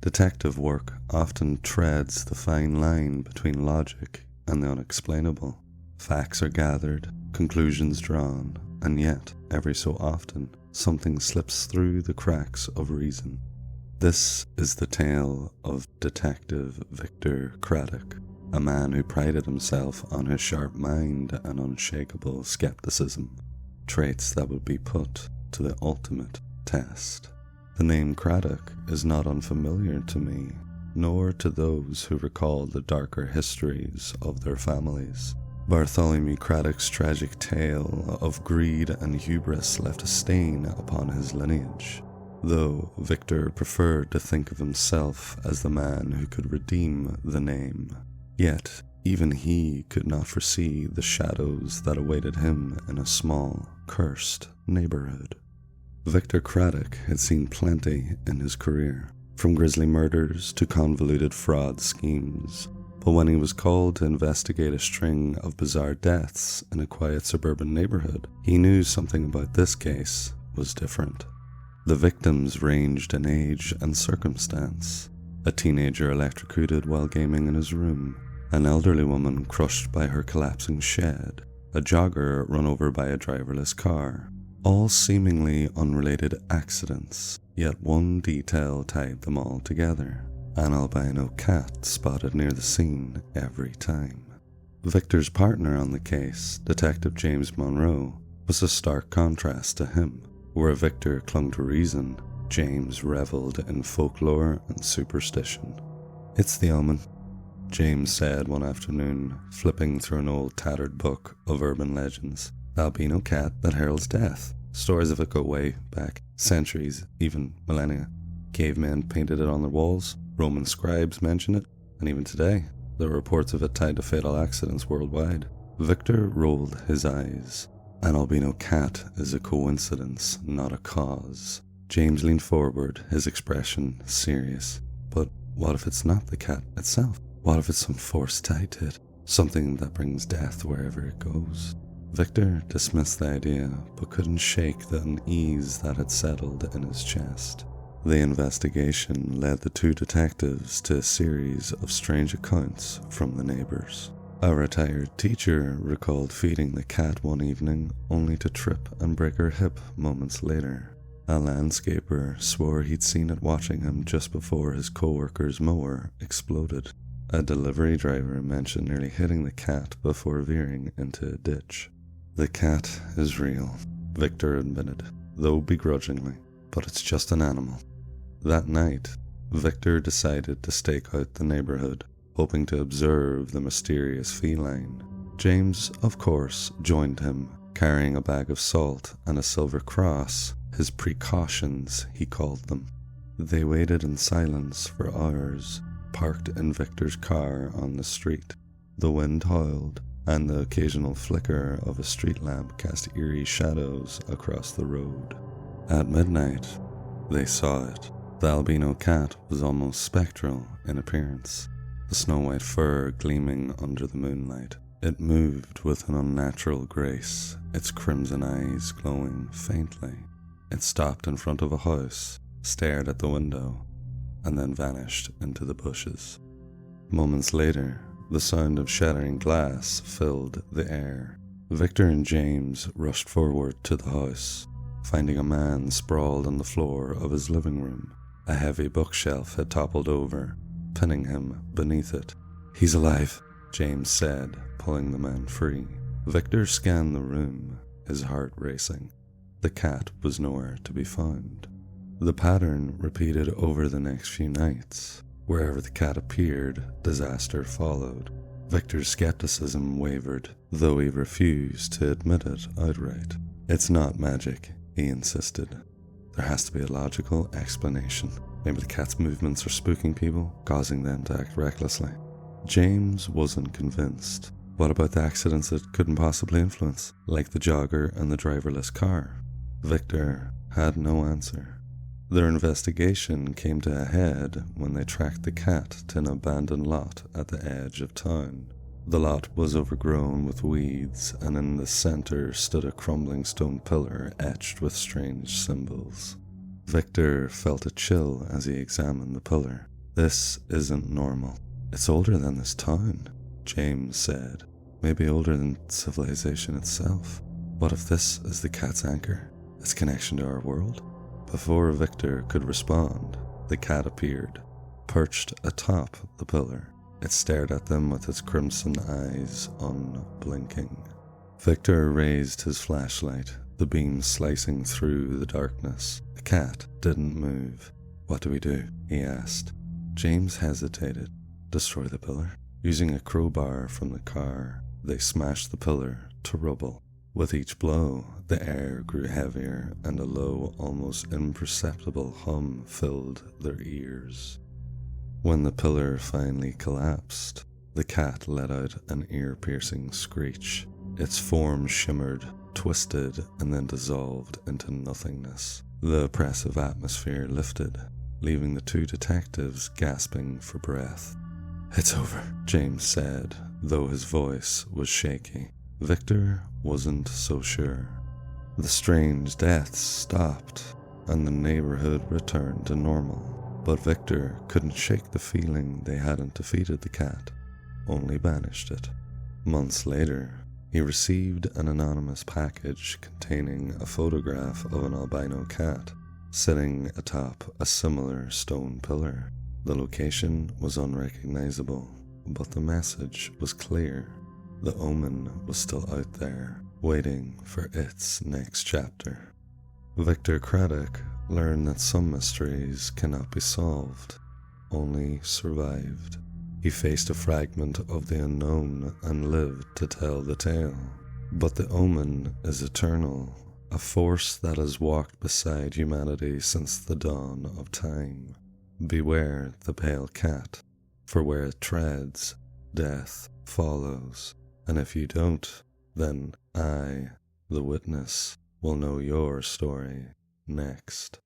Detective work often treads the fine line between logic and the unexplainable. Facts are gathered, conclusions drawn, and yet, every so often, something slips through the cracks of reason. This is the tale of Detective Victor Craddock, a man who prided himself on his sharp mind and unshakable skepticism, traits that would be put to the ultimate test. The name Craddock is not unfamiliar to me, nor to those who recall the darker histories of their families. Bartholomew Craddock's tragic tale of greed and hubris left a stain upon his lineage, though Victor preferred to think of himself as the man who could redeem the name. Yet, even he could not foresee the shadows that awaited him in a small, cursed neighborhood. Victor Craddock had seen plenty in his career, from grisly murders to convoluted fraud schemes, but when he was called to investigate a string of bizarre deaths in a quiet suburban neighborhood, he knew something about this case was different. The victims ranged in age and circumstance. A teenager electrocuted while gaming in his room, an elderly woman crushed by her collapsing shed, a jogger run over by a driverless car, all seemingly unrelated accidents, yet one detail tied them all together: an albino cat spotted near the scene every time. Victor's partner on the case, Detective James Monroe, was a stark contrast to him. Where Victor clung to reason, James reveled in folklore and superstition. "It's the Omen," James said one afternoon, flipping through an old tattered book of urban legends. "The albino cat that heralds death. Stories of it go way back, centuries, even millennia. Cavemen painted it on their walls, Roman scribes mention it, and even today, there are reports of it tied to fatal accidents worldwide." Victor rolled his eyes. "An albino cat is a coincidence, not a cause." James leaned forward, his expression serious. "But what if it's not the cat itself? What if it's some force tied to it? Something that brings death wherever it goes?" Victor dismissed the idea, but couldn't shake the unease that had settled in his chest. The investigation led the two detectives to a series of strange accounts from the neighbors. A retired teacher recalled feeding the cat one evening only to trip and break her hip moments later. A landscaper swore he'd seen it watching him just before his co-worker's mower exploded. A delivery driver mentioned nearly hitting the cat before veering into a ditch. "The cat is real," Victor admitted, though begrudgingly, "but it's just an animal." That night, Victor decided to stake out the neighborhood, hoping to observe the mysterious feline. James, of course, joined him, carrying a bag of salt and a silver cross, his precautions, he called them. They waited in silence for hours, parked in Victor's car on the street. The wind howled, and the occasional flicker of a street lamp cast eerie shadows across the road. At midnight, they saw it. The albino cat was almost spectral in appearance, the snow-white fur gleaming under the moonlight. It moved with an unnatural grace, its crimson eyes glowing faintly. It stopped in front of a house, stared at the window, and then vanished into the bushes. Moments later, the sound of shattering glass filled the air. Victor and James rushed forward to the house, finding a man sprawled on the floor of his living room. A heavy bookshelf had toppled over, pinning him beneath it. "He's alive," James said, pulling the man free. Victor scanned the room, his heart racing. The cat was nowhere to be found. The pattern repeated over the next few nights. Wherever the cat appeared, disaster followed. Victor's skepticism wavered, though he refused to admit it outright. "It's not magic," he insisted. "There has to be a logical explanation. Maybe the cat's movements are spooking people, causing them to act recklessly." James wasn't convinced. What about the accidents it couldn't possibly influence, like the jogger and the driverless car? Victor had no answer. Their investigation came to a head when they tracked the cat to an abandoned lot at the edge of town. The lot was overgrown with weeds, and in the center stood a crumbling stone pillar etched with strange symbols. Victor felt a chill as he examined the pillar. This isn't normal. It's older than this town, James said. Maybe older than civilization itself. What if this is the cat's anchor? Its connection to our world? Before Victor could respond, the cat appeared, perched atop the pillar. It stared at them with its crimson eyes unblinking. Victor raised his flashlight, the beam slicing through the darkness. The cat didn't move. What do we do? He asked. James hesitated. Destroy the pillar? Using a crowbar from the car, they smashed the pillar to rubble. With each blow, the air grew heavier and a low, almost imperceptible hum filled their ears. When the pillar finally collapsed, the cat let out an ear-piercing screech. Its form shimmered, twisted, and then dissolved into nothingness. The oppressive atmosphere lifted, leaving the two detectives gasping for breath. It's over, James said, though his voice was shaky. Victor wasn't so sure. The strange deaths stopped, and the neighborhood returned to normal. But Victor couldn't shake the feeling they hadn't defeated the cat, only banished it. Months later, he received an anonymous package containing a photograph of an albino cat sitting atop a similar stone pillar. The location was unrecognizable, but the message was clear. The Omen was still out there, waiting for its next chapter. Victor Craddock learned that some mysteries cannot be solved, only survived. He faced a fragment of the unknown and lived to tell the tale. But the Omen is eternal, a force that has walked beside humanity since the dawn of time. Beware the pale cat, for where it treads, death follows. And if you don't, then I, the witness, will know your story next.